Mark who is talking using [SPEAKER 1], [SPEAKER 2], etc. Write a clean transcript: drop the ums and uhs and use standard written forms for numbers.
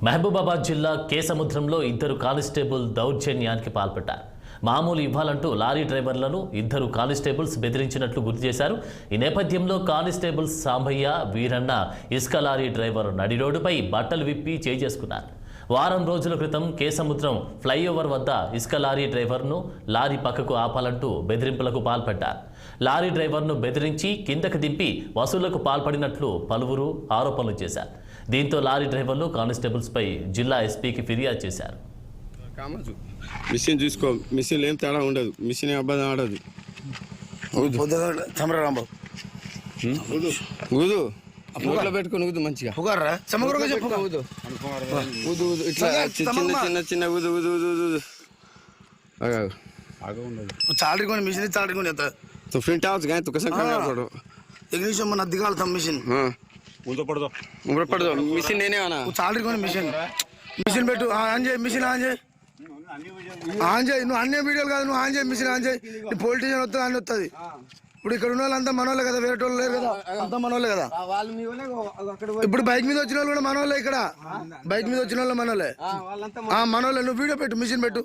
[SPEAKER 1] మహబూబాబాద్ జిల్లా కేసముద్రంలో ఇద్దరు కానిస్టేబుల్ దౌర్జన్యానికి పాల్పడ్డారు. మామూలు ఇవ్వాలంటూ లారీ డ్రైవర్లను ఇద్దరు కానిస్టేబుల్స్ బెదిరించినట్లు గుర్తు చేశారు. ఈ నేపథ్యంలో కానిస్టేబుల్స్ సాంబయ్య, వీరన్న ఇసుక లారీ డ్రైవర్ నడి రోడ్డుపై బట్టలు విప్పి చేసుకున్నారు. వారం రోజుల క్రితం కేసముద్రం ఫ్లైఓవర్ వద్ద ఇసుక లారీ డ్రైవర్ను లారీ పక్కకు ఆపాలంటూ బెదిరింపులకు పాల్పడ్డారు. లారీ డ్రైవర్ను బెదిరించి కిందకు దింపి వసూళ్లకు పాల్పడినట్లు పలువురు ఆరోపణలు చేశారు. దీంతో లారీ డ్రైవర్లు కానిస్టేబుల్స్పై జిల్లా ఎస్పీకి ఫిర్యాదు చేశారు.
[SPEAKER 2] మిషన్ చూసుకో, మిషన్ ఏం తేడా ఉండదు, మిషన్ ఏం అబ్బాయి ఆడదు. ఊదు నోట్లో పెట్టుకుని ఊదు మంచిగా ఊదు ఇట్లా చిన్న చిన్న చిన్న ఊదు ఊదు ఊదు ఊదు
[SPEAKER 3] చాలకొని మిషన్ చాలకొని
[SPEAKER 2] तो फ्रंट हाउस गए तो कैसे करना पड़ो
[SPEAKER 3] इग्निशन मन दिखाल था मिशन
[SPEAKER 2] हां ऊपर पड़ दो मिशन लेने आना
[SPEAKER 3] वो చాలకొని మిషన్ పెట్టు ఆన్ చేయి మిషన్ ఆన్ చేయి నువ్వు అన్ని వీడియోలు కాదు నువ్వు ఆన్ చేయి మిషన్ ఆన్ చేయి నీ పొలిటీషియన్ వస్తుంది అన్ని వస్తుంది ఇప్పుడు ఇక్కడ ఉన్న వాళ్ళంతా మనోళ్ళే కదా వేరే వాళ్ళు లేరు కదా అంతా మనోళ్ళే కదా ఇప్పుడు బైక్ మీద వచ్చిన వాళ్ళు కూడా మనోళ్ళే ఇక్కడ బైక్ మీద వచ్చిన వాళ్ళు మనోళ్ళే మనోళ్ళే నువ్వు వీడియో పెట్టు మిషన్ పెట్టు